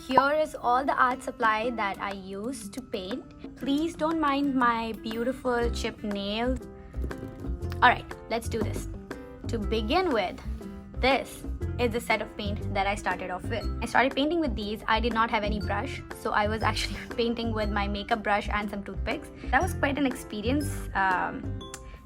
Here is all the art supply that I use to paint. Please don't mind my beautiful chipped nails. Alright, let's do this. To begin with, this is the set of paint that I started off with. I started painting with these. I did not have any brush, so I was actually painting with my makeup brush and some toothpicks. That was quite an experience.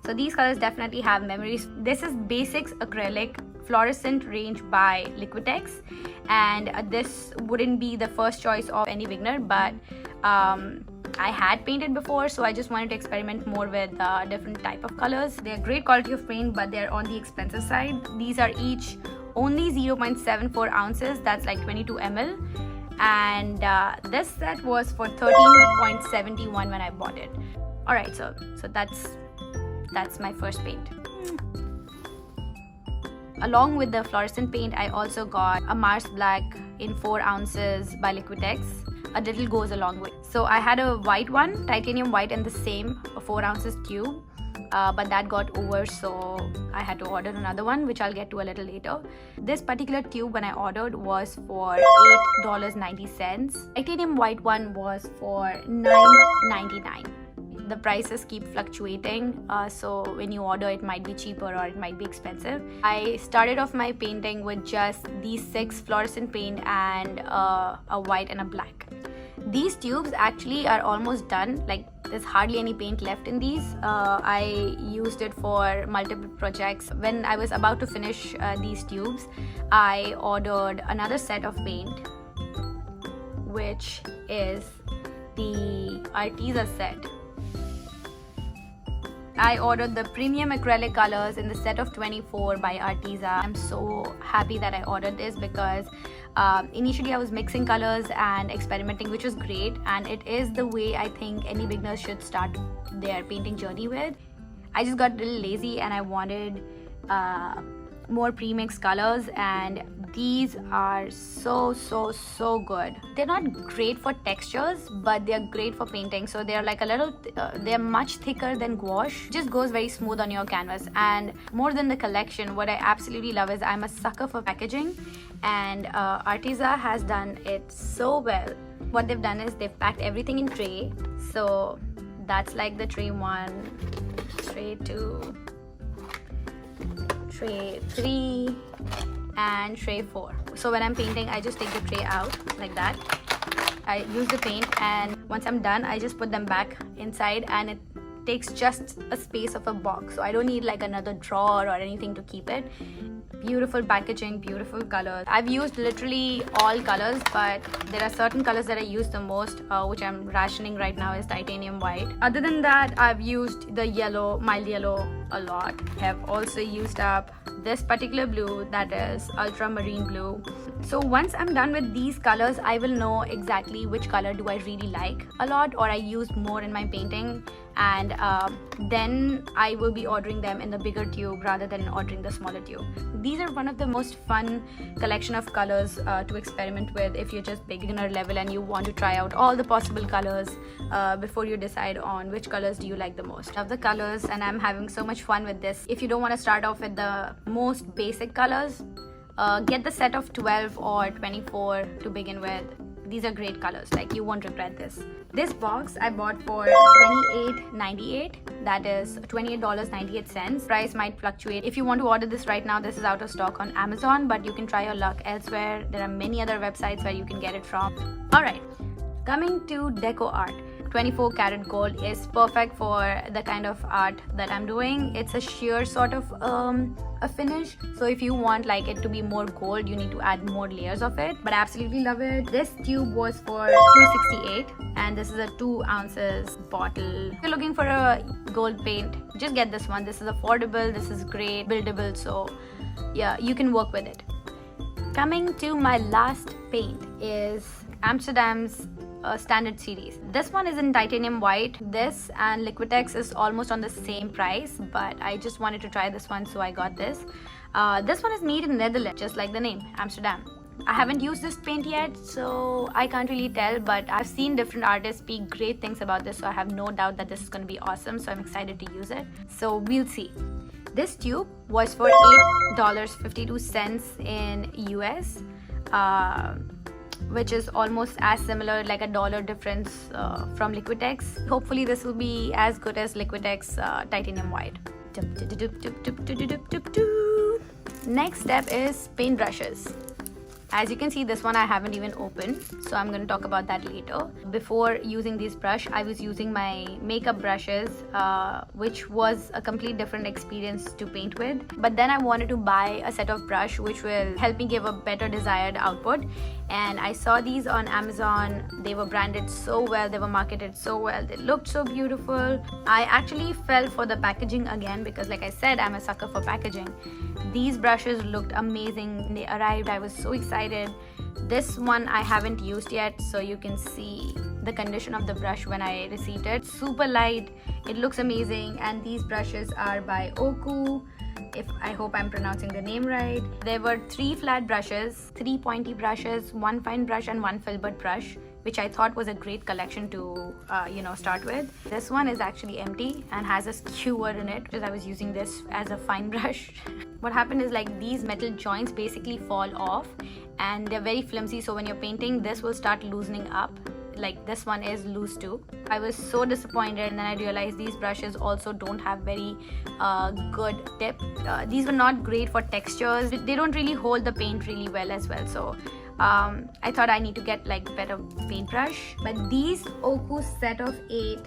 So these colors definitely have memories. This is Basics Acrylic Fluorescent range by Liquitex, and this wouldn't be the first choice of any beginner, but I had painted before, so I just wanted to experiment more with different type of colors. They're great quality of paint, but they're on the expensive side. These are each only 0.74 ounces, that's like 22 ml, and this set was for 13.71 when I bought it. Alright, so that's my first paint. Along with the fluorescent paint, I also got a Mars Black in 4 ounces by Liquitex. A little goes a long way. So I had a white one, titanium white, in the same 4 ounces tube, but that got over, so I had to order another one, which I'll get to a little later. This particular tube, when I ordered, was for $8.90. Titanium white one was for $9.99. The prices keep fluctuating, so when you order, it might be cheaper or it might be expensive. I started off my painting with just these 6 fluorescent paint and a white and a black. These tubes actually are almost done, like there's hardly any paint left in these. I used it for multiple projects. When I was about to finish these tubes, I ordered another set of paint, which is the Arteza set. I ordered the premium acrylic colors in the set of 24 by Arteza. I'm so happy that I ordered this because initially I was mixing colors and experimenting, which was great, and it is the way I think any beginners should start their painting journey with. I just got a little lazy and I wanted more pre-mixed colors, and these are so good. They're not great for textures, but they're great for painting. So they're like a little they're much thicker than gouache. Just goes very smooth on your canvas. And more than the collection, what I absolutely love is I'm a sucker for packaging, and Arteza has done it so well. What they've done is they've packed everything in tray. So that's like the tray 1, tray 2, tray 3 and tray 4. So when I'm painting, I just take the tray out like that. I use the paint, and once I'm done, I just put them back inside, and it takes just a space of a box, so I don't need like another drawer or anything to keep it. Beautiful packaging, beautiful colors. I've used literally all colors, but there are certain colors that I use the most, which I'm rationing right now, is titanium white. Other than that, I've used the yellow, mild yellow, a lot. I have also used up this particular blue, that is ultramarine blue. So once I'm done with these colors, I will know exactly which color do I really like a lot, or I use more in my painting, and then I will be ordering them in the bigger tube rather than ordering the smaller tube. These are one of the most fun collection of colors to experiment with if you're just beginner level and you want to try out all the possible colors before you decide on which colors do you like the most. Love the colors, and I'm having so much fun with this. If you don't want to start off with the most basic colors, get the set of 12 or 24 to begin with. These are great colors, like you won't regret this. This box I bought for $28.98, that is $28.98. Price might fluctuate. If you want to order this right now, this is out of stock on Amazon, but you can try your luck elsewhere. There are many other websites where you can get it from. Alright, coming to deco art. 24 karat gold is perfect for the kind of art that I'm doing. It's a sheer sort of a finish, so if you want like it to be more gold, you need to add more layers of it, but I absolutely love it. This tube was for $2.68, and this is a 2 ounces bottle. If you're looking for a gold paint, just get this one. This is affordable, this is great, buildable, so yeah, you can work with it. Coming to my last paint is Amsterdam's standard series. This one is in titanium white. This and Liquitex is almost on the same price, but I just wanted to try this one, so I got this. This one is made in Netherlands, just like the name, Amsterdam. I haven't used this paint yet, so I can't really tell, but I've seen different artists speak great things about this, so I have no doubt that this is going to be awesome, so I'm excited to use it. So we'll see. This tube was for $8.52 in US. which is almost as similar, like $1 difference from Liquitex. Hopefully this will be as good as Liquitex Titanium White. Next step is paint brushes. As you can see, this one I haven't even opened, so I'm going to talk about that later. Before using this brush, I was using my makeup brushes, which was a complete different experience to paint with. But then I wanted to buy a set of brush which will help me give a better desired output, and I saw these on Amazon. They were branded so well, they were marketed so well, they looked so beautiful. I actually fell for the packaging again because, like I said, I'm a sucker for packaging. These brushes looked amazing. They arrived, I was so excited. This one I haven't used yet, so you can see the condition of the brush when I received it. Super light, it looks amazing, and these brushes are by Oku. I hope I'm pronouncing the name right. There were 3 flat brushes, 3 pointy brushes, 1 fine brush and 1 filbert brush, which I thought was a great collection to start with. This one is actually empty and has a skewer in it because I was using this as a fine brush. What happened is, like, these metal joints basically fall off and they're very flimsy, so when you're painting, this will start loosening up. Like, this one is loose too. I was so disappointed, and then I realized these brushes also don't have very good tip. These were not great for textures. They don't really hold the paint really well as well, so I thought I need to get like better paintbrush. But these Oku set of 8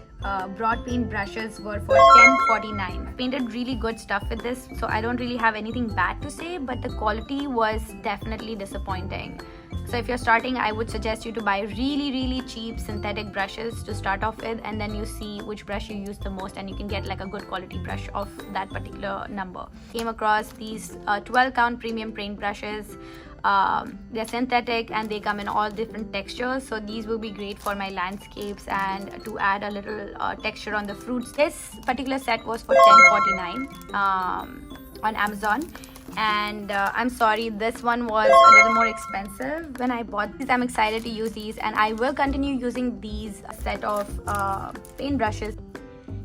broad paint brushes were for $10.49. Painted really good stuff with this, so I don't really have anything bad to say, but the quality was definitely disappointing. So if you're starting, I would suggest you to buy really cheap synthetic brushes to start off with, and then you see which brush you use the most, and you can get like a good quality brush of that particular number. Came across these 12 count premium paint brushes. They're synthetic and they come in all different textures, so these will be great for my landscapes and to add a little texture on the fruits. This particular set was for $10.49 on Amazon, and I'm sorry, this one was a little more expensive when I bought these. I'm excited to use these, and I will continue using these set of paint brushes.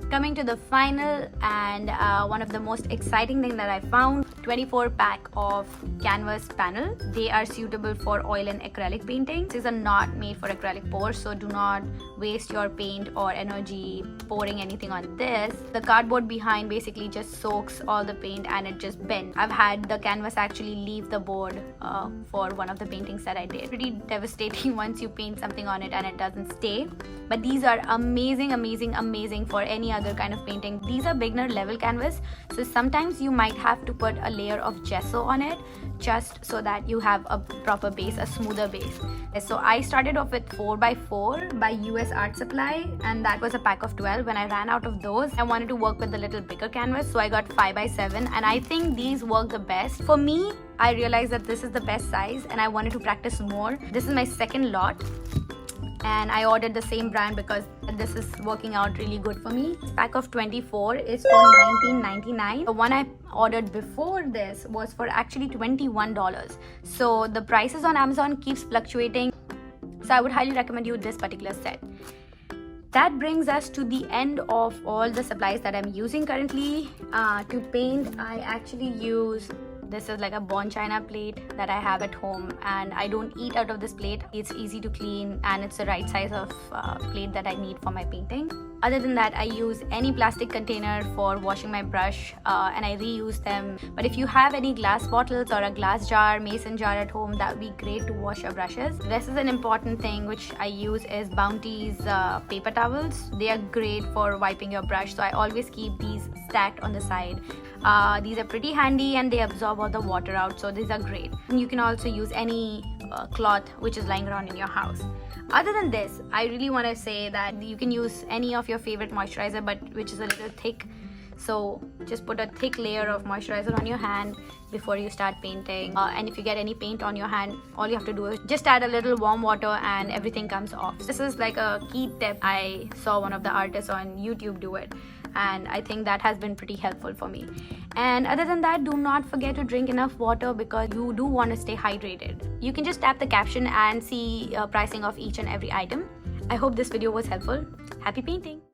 Coming to the final and one of the most exciting thing that I found, 24 pack of canvas panel. They are suitable for oil and acrylic painting. These are not made for acrylic pours, so do not waste your paint or energy pouring anything on this. The cardboard behind basically just soaks all the paint and it just bends. I've had the canvas actually leave the board for one of the paintings that I did. Pretty devastating once you paint something on it and it doesn't stay. But these are amazing for any other kind of painting. These are beginner level canvas, so sometimes you might have to put a layer of gesso on it just so that you have a proper base, a smoother base. So I started off with 4x4 by US Art Supply, and that was a pack of 12. When I ran out of those, I wanted to work with a little bigger canvas, so I got 5x7, and I think these work the best. For me, I realized that this is the best size and I wanted to practice more. This is my second lot, and I ordered the same brand because this is working out really good for me. This pack of 24 is for $19.99. The one I ordered before this was for actually $21. So the prices on Amazon keeps fluctuating, so I would highly recommend you this particular set. That brings us to the end of all the supplies that I'm using currently. To paint, I actually use, this is like a Bon China plate that I have at home, and I don't eat out of this plate. It's easy to clean and it's the right size of plate that I need for my painting. Other than that, I use any plastic container for washing my brush and I reuse them. But if you have any glass bottles or a glass jar, mason jar at home, that would be great to wash your brushes. This is an important thing which I use is Bounty's paper towels. They are great for wiping your brush, so I always keep these stacked on the side. These are pretty handy and they absorb all the water out, so these are great. And you can also use any cloth which is lying around in your house. Other than this, I really want to say that you can use any of your favorite moisturizer, but which is a little thick. So just put a thick layer of moisturizer on your hand before you start painting. And if you get any paint on your hand, all you have to do is just add a little warm water and everything comes off. This is like a key tip. I saw one of the artists on YouTube do it, and I think that has been pretty helpful for me. And other than that, do not forget to drink enough water because you do want to stay hydrated. You can just tap the caption and see pricing of each and every item. I hope this video was helpful. Happy painting!